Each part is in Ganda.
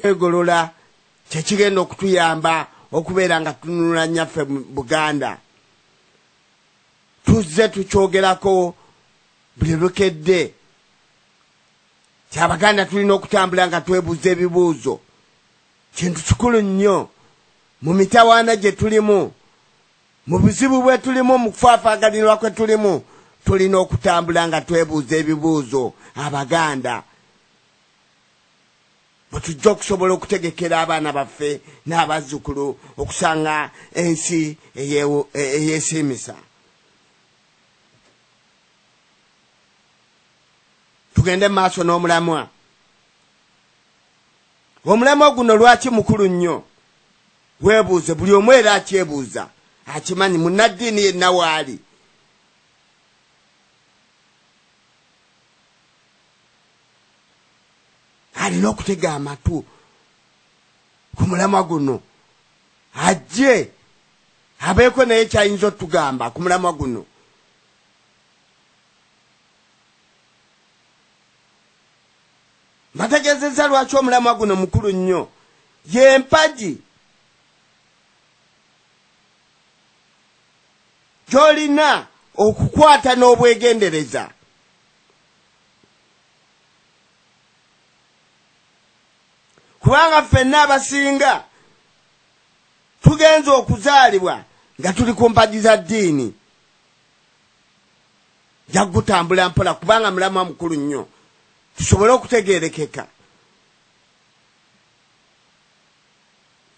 egolola kyekigenda okutuyamba okubeera nga tununula Nyaffe mu Buganda. Tuzze tukyogerako buli lukedde ti Abaganda tulina okutambula nga twebuuza ebibuuzo. Kintu kikulu nnyo mu mitawaana gye tulimu, mu buzibu bwe tulimu, mu kufaafaaganirwa kwe tulimu, tulina okutambula nga twebuuza ebibuuzo Abaganda. Bwe tujja okusobola okutegekera abaana baffe n'abazzukulu okusanga ensi eyeesiimisa. Tugende maaso n'omulamwa. Omulamwa guno lwaki mukulu nnyo? Weebuuze, buli omu era akyebuuza, akimanyi munnaddiini yenna waali. Alina okutega amatu ku mulamwa guno, ajje abeeko naye kyayinza otugamba ku mulamwa guno. Mbategeezezza lwaki omulamwa guno mukulu nnyo. Ye mpagi gy'olina okukwata n'obwegendereza. Kubanga ffenna abasinga tugenze okuzaalibwa nga tuli ku mpagi za ddiini. Jagutambula mpola kubanga mulamwa mukulu nnyo, tusobole okutegeerekeka.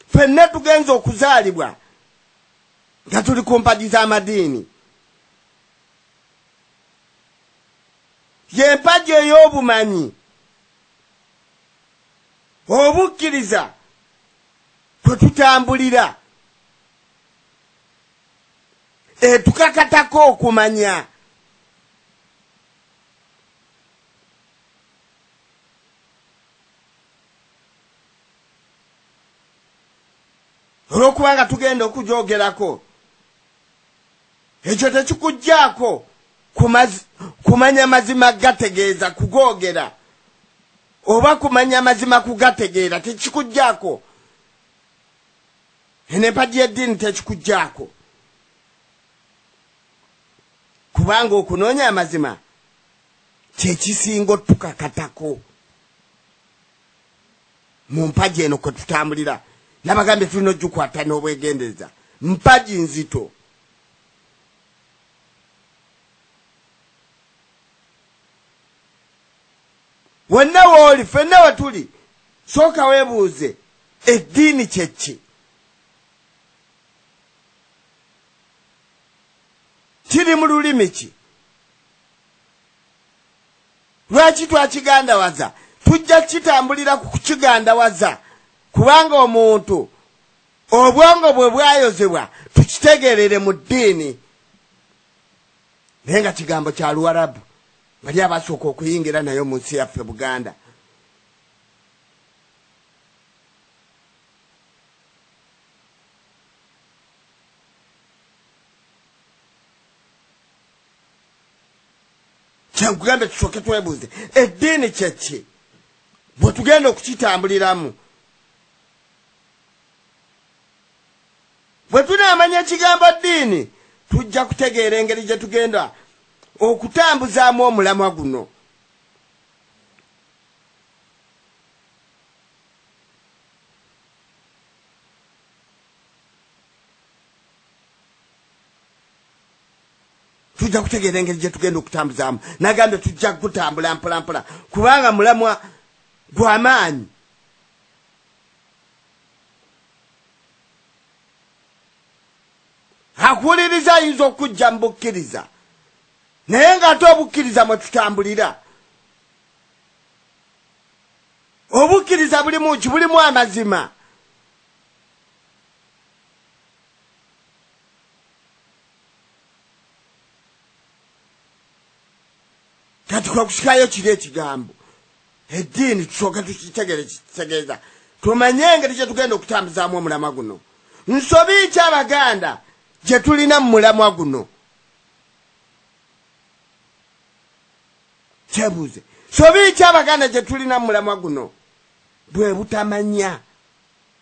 Ffenna tugenze okuzaalibwa nga tuli ku mpagi z'amadiini. Ye mpagi ey'obumanyi, obukkiriza kwe tutambulira, tukakatako okumanya. Olw'okubanga tugenda okujoogerako, ekyo tekikugjaako kumanya mazima gategeeza kugoogera, oba kumanya mazima kugategeera tekikugjaako. Empagi y'eddiini tekikugjaako, kubanga okunoonya amazima kyekisinga otukakatako mu mpagi eno kwe tutambulira. Nabagambye tulina ogikwata n'obwegendereza. Mpagi nzito. Wonna wooli, ffenna we tuli, sooka weebuuze, eddiini kye ki? Kiri mu lulimi ki? Lwaki twakigandawaza? Tujja kitambulira ku kukigandawaza. Kubanga omuntu obwongo bwe bwayozebwa tukitegerere mu ddiini. Naye nga kigambo kya Luwarabu, bali abasooka okuyingira nayo mu nsi yaffe Buganda. Kyankugambe tusooke twebuuze, eddiini kye ki? Bwe tugenda okukitambuliramu, bwe tunaamanya ekigambo ddiini, tujja kutegeera engeri gye tugenda okutambuzaamu omulamwa guno. Tujja kutegeera engeri gye tugenda okutambuzaamu. Nagambye tujja kutambula mpola mpola kubanga mulamwa gw'amaanyi. Akuwuliriza ayinza okujja mu bukkiriza, naye ng'ate obukkiriza mwe tutambulira, obukkiriza bulimu ki? Bulimu amazima. Kati kwa kusikayo kiri ekigambo eddiini tusooke tukitegeeza, tumanye engeri gye tugenda okutambuzaamu omulamwa guno. Nsobi ki Abaganda gye tulina mu mulamwa guno? Kyebuuze, sobi ki Abaganda gye tulina mu mulamwa guno? bwe butamanya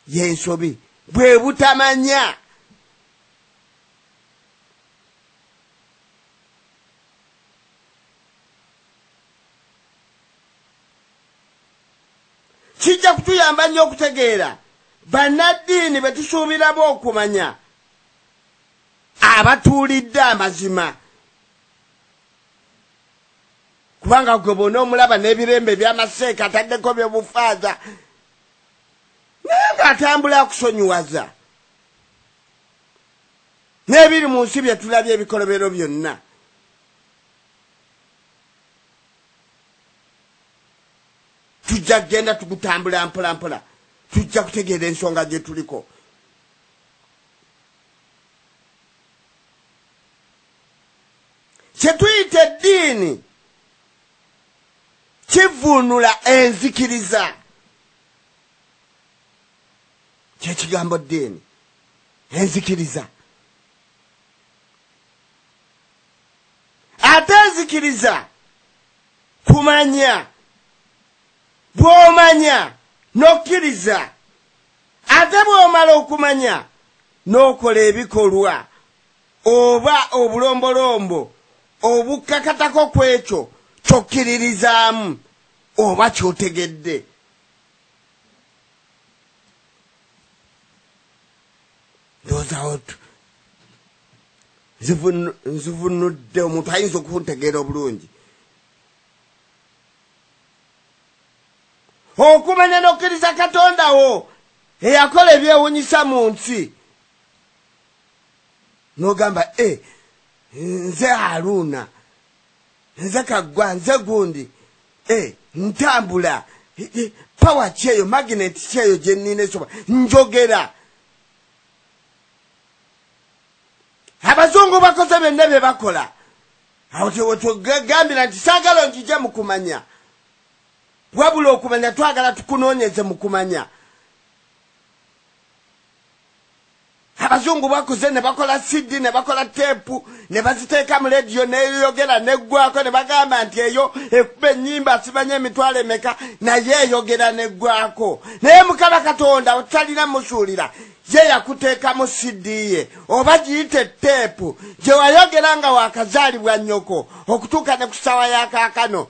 yensobi bwe butamanya kijja kutuyamba nnyo okutegeera bannaddiini be tusuubirabo okumanya abatuulidde amazima kubanga gwe bona omulaba n'ebirembe by'amaseeka ataddeko byobufaaza naye ng'atambula akusonyiwaza n'ebiri mu nsi bye tulabye ebikolobero byonna tujja kugenda tukutambula mpola mpola tujja kutegeera ensonga gye tuliko kye tuyita eddiini kivuunula enzikiriza kyekigambo ddiini enzikiriza ate enzikiriza kumanya bw'omanya n'okkiriza ate bw'omala okumanya n'okola ebikolwa oba obulombolombo obukkakatako kw'ekyo ky'okkiririzaamu oba ky'otegedde ndowoozawo nzivunudde omuntu ayinza okuntegeera obulungi okumanya n'okkiriza katondawo eyakola ebyewunyisa mu nsi n'ogamba nze Haruna nze Kaggwa nze gundi ntambula pawa kyeyo magneti kyeyo gye nnina esoba njogera abazungu bakoze byonna bye bakola awo togambira nti saagala njije mu kumanya wabula okumanya twagala tukunoonyeze mu kumanya abazungu bakoze ne bakola CD ne bakola teepu ne baziteeka mu lediyo neyogera neggwako ne bagamba nti eyo ekuba ennyimba sibanye emitwalo emeka naye eyogera neggwako naye Mukama Katonda otalina musuulira ye yakuteekamu CD ye oba giyite teepu gye wayogera nga wakazaalibwa nnyoko okutuuka ne ku ssaawa y'akaakano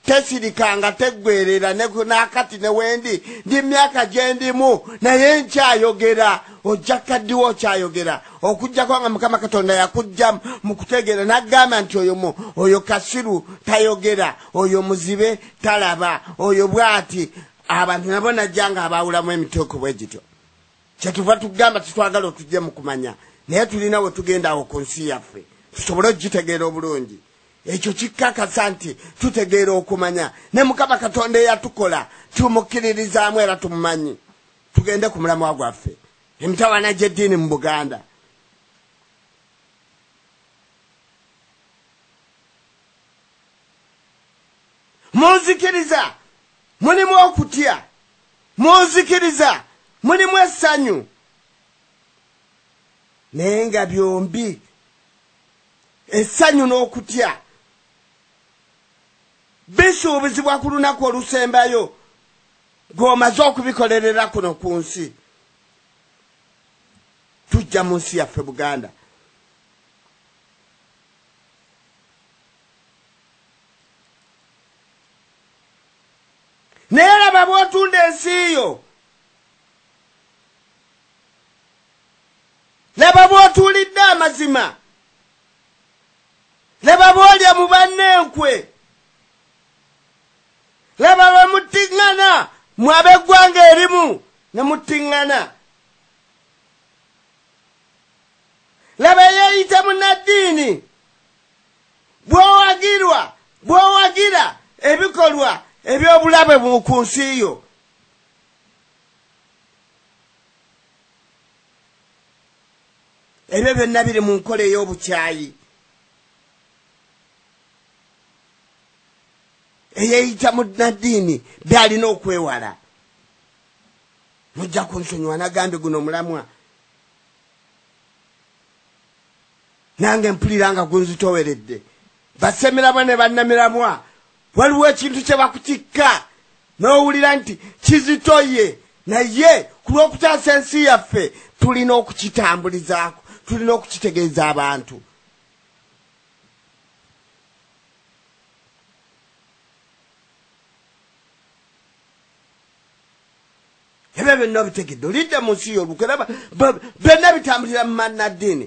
tesirikanga teggwerera n'akati ne wendi ndi myaka gye ndimu naye nkyayogera ojja kaddiwo okyayogera okujjako nga Mukama Katonda yakujja mu kutegeera n'agamba nti oyo kasiru tayogera oyo muzibe talaba oyo bw'ati abantu nabo najja nga abaawulamu emiteeko bwe gityo kyetuva tugamba titwagala otujje mu kumanya naye tulina we tugenda awo ku nsi yaffe tusobole okugitegeera obulungi ekyo kikkakasa nti tutegeera okumanya ne Mukama Katonda eyatukola tumukkiririzaamu era tumumanyi tugende ku mulamwa gwaffe emitawaana gy'eddiini mu Buganda munzikiriza mulimu okutya munzikiriza mulimu essanyu naye nga byombi essanyu n'okutya bisuubizibwa ku lunaku olusembayo ng'omaze okubikolerera kuno ku nsi tujja mu nsi yaffe Buganda naye laba bw'otunda ensi yo laba bw'otuulidde amazima laba bw'olya mu bannenkwe laba bwe muttiŋŋana mu ab'eggwanga erimu ne muttiŋŋana laba yeeyita munnaddiini bw'owagira ebikolwa eby'obulabe ku nsi yo ebyo byonna biri mu nkola ey'obukyayi eyeeyita munnaddiini byalina okwewala mujja kunsonyiwa nagambye guno mulamwa nange mpulira nga gunzitoweredde basemiramwa ne bannamiramwa waliwo ekintu kye bakutikka n'owulira nti kizitoye naye ku lw'okutaasa ensi yaffe tulina okukitambulizaako tulina okukitegeeza abantu. Ebyo byonna obitegedde olidde mu nsi y'olukwe byonna bitambulira mu mannaddiini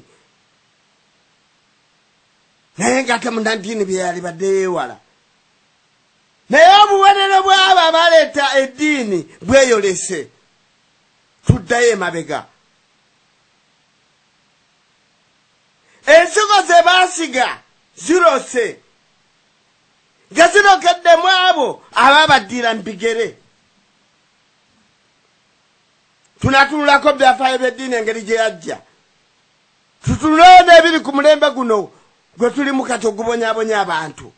naye ng'ate munnaddiini bye yali baddeyo ewala. Naye obuweerero bw'abo abaleeta eddiini bweyolese tuddayo emabega. Ensigo ze baasiga zirose nga zirokeddemu abo abaabaddiira mu bigere. Tunatunulako byafaayo by'eddiini engeri gye yajja. Tutunuleo n'ebiri ku mulembe guno gwe tulimu kati ogubonyaabonya abantu.